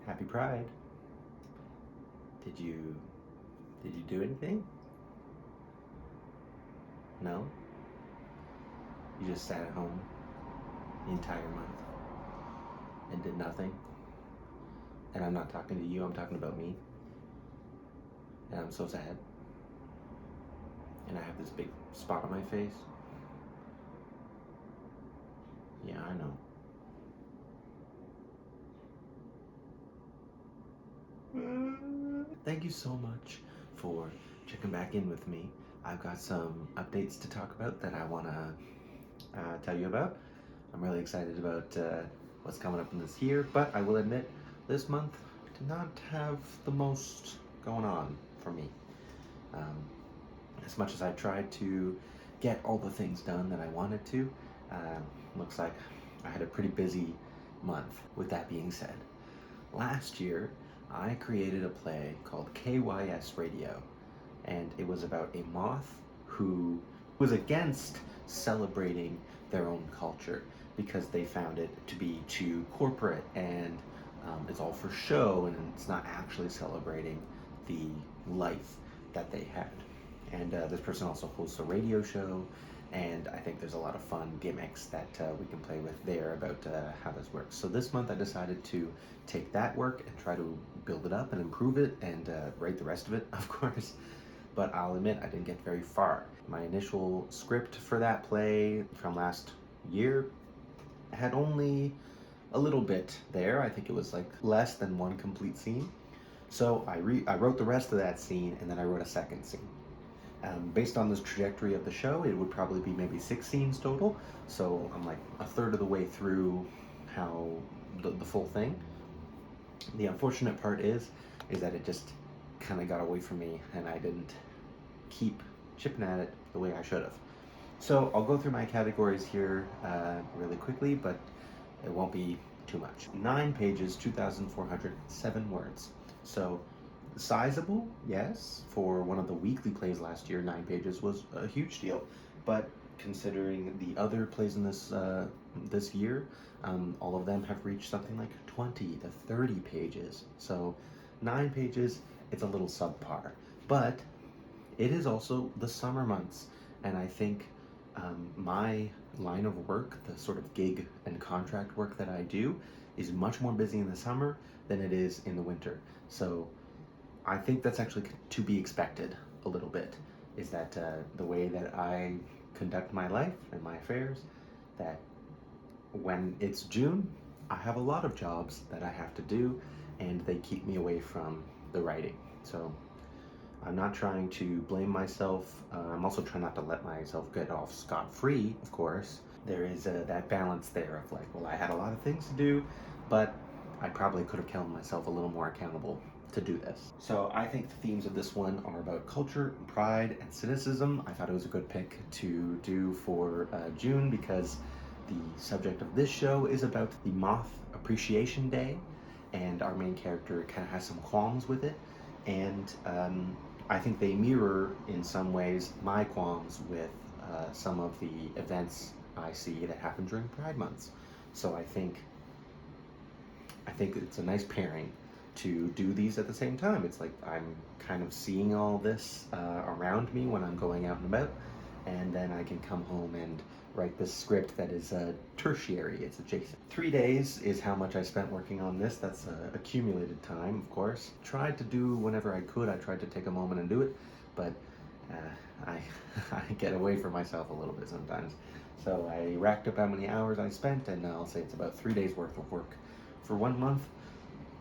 Happy Pride. Did you do anything? No? You just sat at home the entire month and did nothing? And I'm not talking to you, I'm talking about me. And I'm so sad. And I have this big spot on my face. Yeah, I know. Thank you so much for checking back in with me. I've got some updates to talk about that I want to tell you about. I'm really excited about what's coming up in this year, but I will admit this month did not have the most going on for me. As much as I tried to get all the things done that I wanted to, looks like I had a pretty busy month. With that being said, last year I created a play called KYS Radio, and it was about a moth who was against celebrating their own culture because they found it to be too corporate and it's all for show and it's not actually celebrating the life that they had. And this person also hosts a radio show, and I think there's a lot of fun gimmicks that we can play with there about how this works. So this month I decided to take that work and try to build it up and improve it and write the rest of it, of course. But I'll admit I didn't get very far. My initial script for that play from last year had only a little bit there. I think it was like less than one complete scene. So I wrote the rest of that scene, and then I wrote a second scene. Based on this trajectory of the show, it would probably be maybe 6 scenes total. So I'm like a third of the way through how the full thing. The unfortunate part is that it just kind of got away from me, and I didn't keep chipping at it the way I should have. So I'll go through my categories here really quickly, but it won't be too much. 9 pages, 2,407 words. So sizable, yes. For one of the weekly plays last year, 9 pages was a huge deal. But considering the other plays in this year, all of them have reached something like 20 to 30 pages. So 9 pages, it's a little subpar. But it is also the summer months, and I think my line of work, the sort of gig and contract work that I do, is much more busy in the summer than it is in the winter. So I think that's actually to be expected a little bit, is that the way that I conduct my life and my affairs, that when it's June, I have a lot of jobs that I have to do, and they keep me away from the writing. So I'm not trying to blame myself. I'm also trying not to let myself get off scot-free, of course. There is that balance there of like, well, I had a lot of things to do, but I probably could have held myself a little more accountable to do this. So I think the themes of this one are about culture, pride, and cynicism. I thought it was a good pick to do for June because the subject of this show is about the Moth Appreciation Day, and our main character kind of has some qualms with it. And I think they mirror, in some ways, my qualms with some of the events I see that happen during Pride months. So I think it's a nice pairing to do these at the same time. It's like I'm kind of seeing all this around me when I'm going out and about, and then I can come home and write this script that is tertiary, it's adjacent. 3 days is how much I spent working on this. That's accumulated time, of course. Tried to do whenever I could. I tried to take a moment and do it, but I get away from myself a little bit sometimes. So I racked up how many hours I spent, and I'll say it's about 3 days worth of work for 1 month.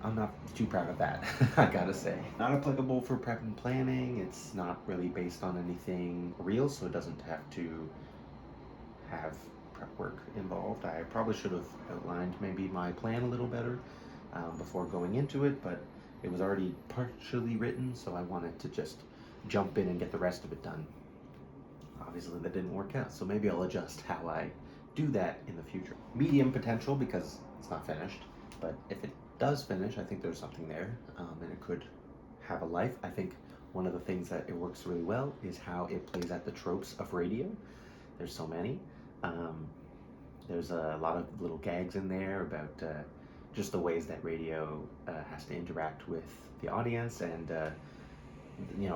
I'm not too proud of that, I gotta say. Not applicable for prep and planning. It's not really based on anything real, so it doesn't have to have prep work involved. I probably should have outlined maybe my plan a little better before going into it, but it was already partially written, so I wanted to just jump in and get the rest of it done. Obviously that didn't work out, so maybe I'll adjust how I do that in the future. Medium potential because it's not finished, but if it does finish, I think there's something there, and it could have a life. I think one of the things that it works really well is how it plays at the tropes of radio. There's so many. There's a lot of little gags in there about just the ways that radio has to interact with the audience, and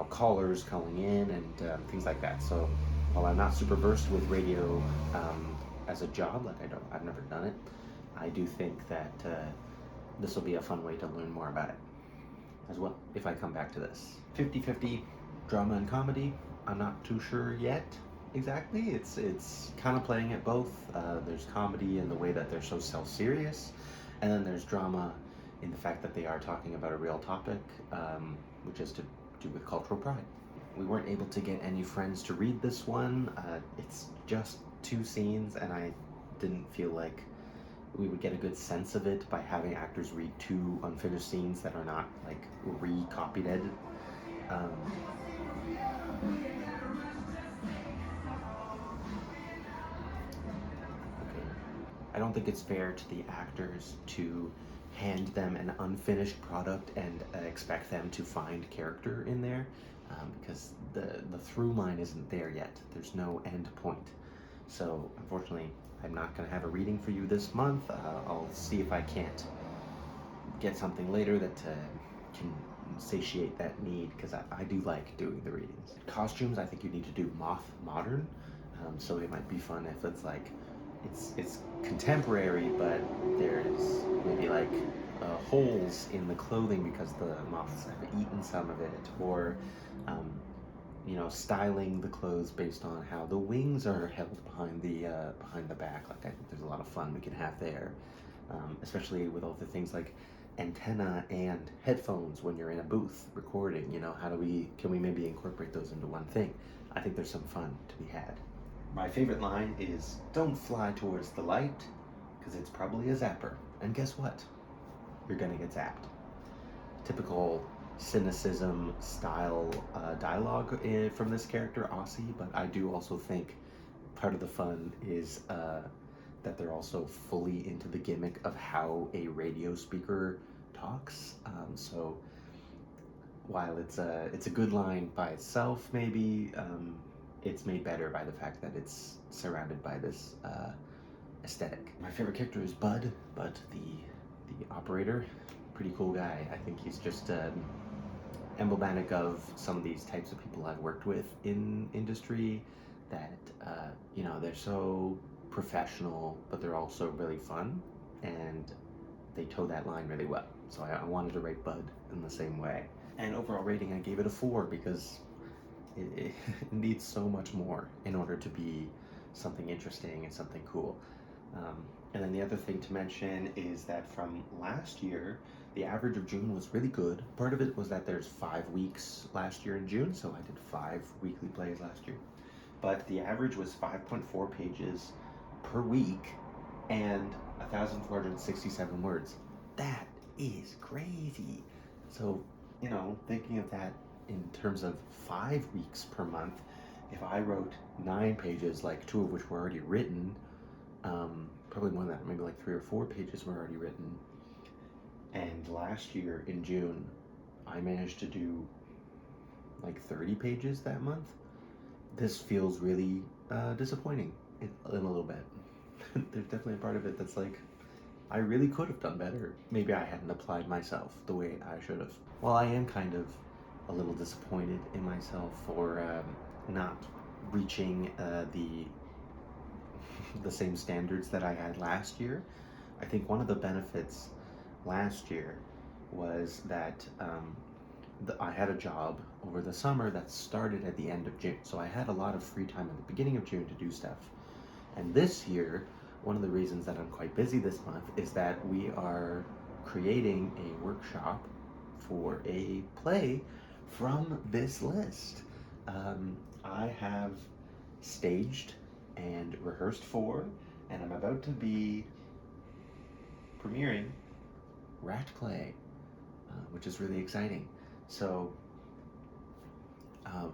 callers calling in, and things like that. So while I'm not super versed with radio as a job, like I've never done it, I do think that this will be a fun way to learn more about it as well, if I come back to this. 50-50 drama and comedy, I'm not too sure yet exactly. It's kind of playing at both. There's comedy in the way that they're so self-serious, and then there's drama in the fact that they are talking about a real topic, which is to do with cultural pride. We weren't able to get any friends to read this one. It's just 2 scenes, and I didn't feel like we would get a good sense of it by having actors read 2 unfinished scenes that are not like recopied edited. I don't think it's fair to the actors to hand them an unfinished product and expect them to find character in there, because the through line isn't there yet. There's no end point. So unfortunately, I'm not going to have a reading for you this month. I'll see if I can't get something later that can satiate that need, because I do like doing the readings. Costumes, I think you need to do moth modern, so it might be fun if it's like it's contemporary, but there's maybe like holes in the clothing because the moths have eaten some of it, or styling the clothes based on how the wings are held behind the back. Like, I think there's a lot of fun we can have there, especially with all the things like antenna and headphones when you're in a booth recording. Can we maybe incorporate those into one thing? I think there's some fun to be had. My favorite line is, "Don't fly towards the light, because it's probably a zapper. And guess what? You're gonna get zapped." Typical cynicism style dialogue from this character, Aussie, but I do also think part of the fun is that they're also fully into the gimmick of how a radio speaker talks. So while it's a good line by itself, maybe, it's made better by the fact that it's surrounded by this aesthetic. My favorite character is Bud, the operator. Pretty cool guy. I think he's just emblematic of some of these types of people I've worked with in industry, that they're so professional, but they're also really fun, and they toe that line really well. So I wanted to rate Bud in the same way. And overall rating, I gave it a 4, because it needs so much more in order to be something interesting and something cool. And then the other thing to mention is that from last year, the average of June was really good. Part of it was that there's 5 weeks last year in June, so I did 5 weekly plays last year. But the average was 5.4 pages per week and 1,467 words. That is crazy. So, thinking of that in terms of 5 weeks per month, if I wrote 9 pages, like 2 of which were already written, probably more than that, maybe like 3 or 4 pages were already written. And last year in June, I managed to do like 30 pages that month. This feels really disappointing in a little bit. There's definitely a part of it that's like, I really could have done better. Maybe I hadn't applied myself the way I should have. Well, I am kind of a little disappointed in myself for not reaching the same standards that I had last year. I think one of the benefits last year was that I had a job over the summer that started at the end of June, so I had a lot of free time at the beginning of June to do stuff. And this year, one of the reasons that I'm quite busy this month is that we are creating a workshop for a play from this list. I have staged and rehearsed for, and I'm about to be premiering Rat Play, which is really exciting. So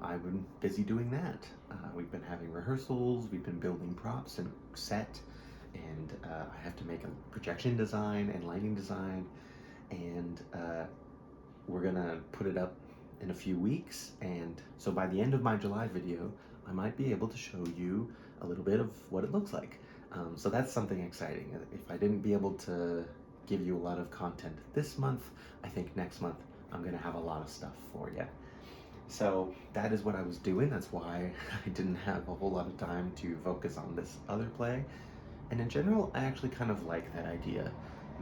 I've been busy doing that. We've been having rehearsals, we've been building props and set, and I have to make a projection design and lighting design, and we're gonna put it up in a few weeks. And so by the end of my July video, I might be able to show you a little bit of what it looks like. So that's something exciting. If I didn't be able to give you a lot of content this month. I think next month I'm going to have a lot of stuff for you. So that is what I was doing. That's why I didn't have a whole lot of time to focus on this other play. And in general, I actually kind of like that idea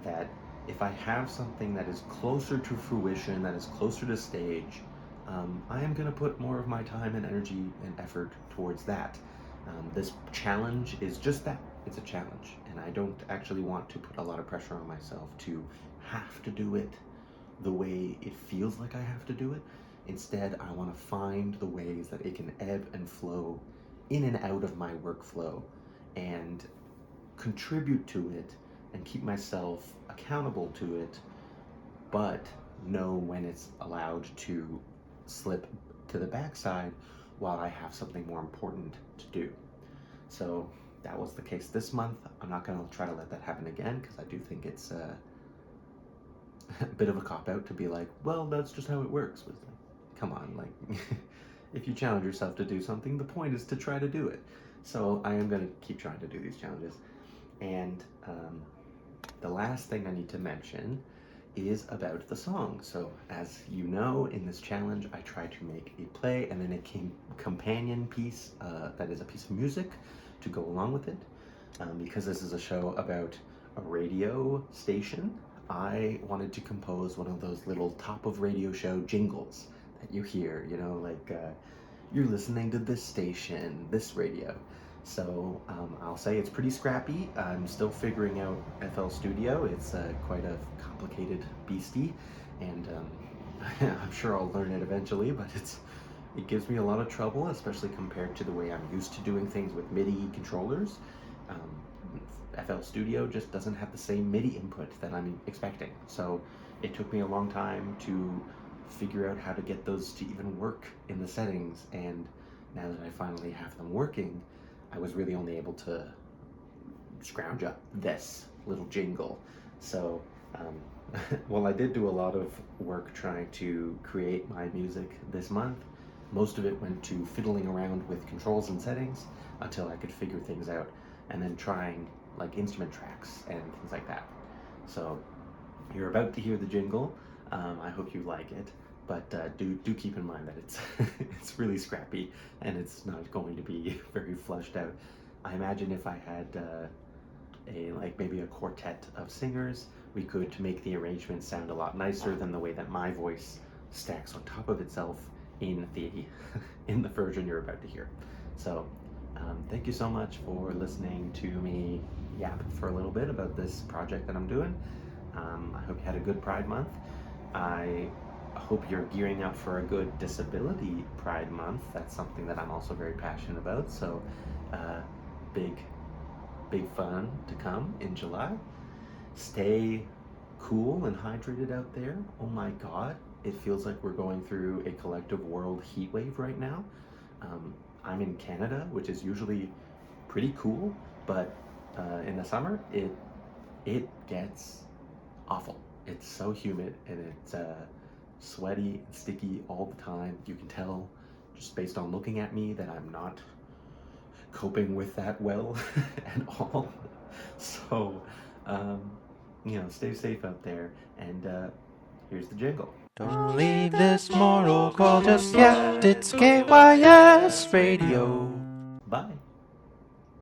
that if I have something that is closer to fruition, that is closer to stage, I am going to put more of my time and energy and effort towards that. This challenge is just that. It's a challenge. And I don't actually want to put a lot of pressure on myself to have to do it the way it feels like I have to do it. Instead, I want to find the ways that it can ebb and flow in and out of my workflow and contribute to it and keep myself accountable to it, but know when it's allowed to slip to the backside while I have something more important to do. So that was the case this month. I'm not going to try to let that happen again, because I do think it's a bit of a cop-out to be like, well, that's just how it works. But come on, like, if you challenge yourself to do something, the point is to try to do it. So I am going to keep trying to do these challenges. And the last thing I need to mention is about the song. So as you know, in this challenge, I try to make a play and then a companion piece that is a piece of music to go along with it. Because this is a show about a radio station, I wanted to compose one of those little top of radio show jingles that you hear, you know, like you're listening to this station, this radio. So I'll say it's pretty scrappy. I'm still figuring out FL Studio. It's quite a complicated beastie, and I'm sure I'll learn it eventually, but it gives me a lot of trouble, especially compared to the way I'm used to doing things with MIDI controllers. FL Studio just doesn't have the same MIDI input that I'm expecting. So it took me a long time to figure out how to get those to even work in the settings, and now that I finally have them working, I was really only able to scrounge up this little jingle. So while I did do a lot of work trying to create my music this month, most of it went to fiddling around with controls and settings until I could figure things out, and then trying like instrument tracks and things like that. So you're about to hear the jingle. I hope you like it, but do keep in mind that it's it's really scrappy and it's not going to be very flushed out. I imagine if I had maybe a quartet of singers, we could make the arrangement sound a lot nicer than the way that my voice stacks on top of itself in the in the version you're about to hear. So thank you so much for listening to me yap for a little bit about this project that I'm doing. I hope you had a good Pride Month. I hope you're gearing up for a good Disability Pride Month. That's something that I'm also very passionate about. So big fun to come in July. Stay cool and hydrated out there. Oh my God, it feels like we're going through a collective world heat wave right now. I'm in Canada, which is usually pretty cool, but in the summer it gets awful. It's so humid and it's sweaty and sticky all the time. You can tell just based on looking at me that I'm not coping with that well at all. So stay safe out there, and here's the jingle. Don't leave this mortal call just yet. It's KYS Radio. Bye.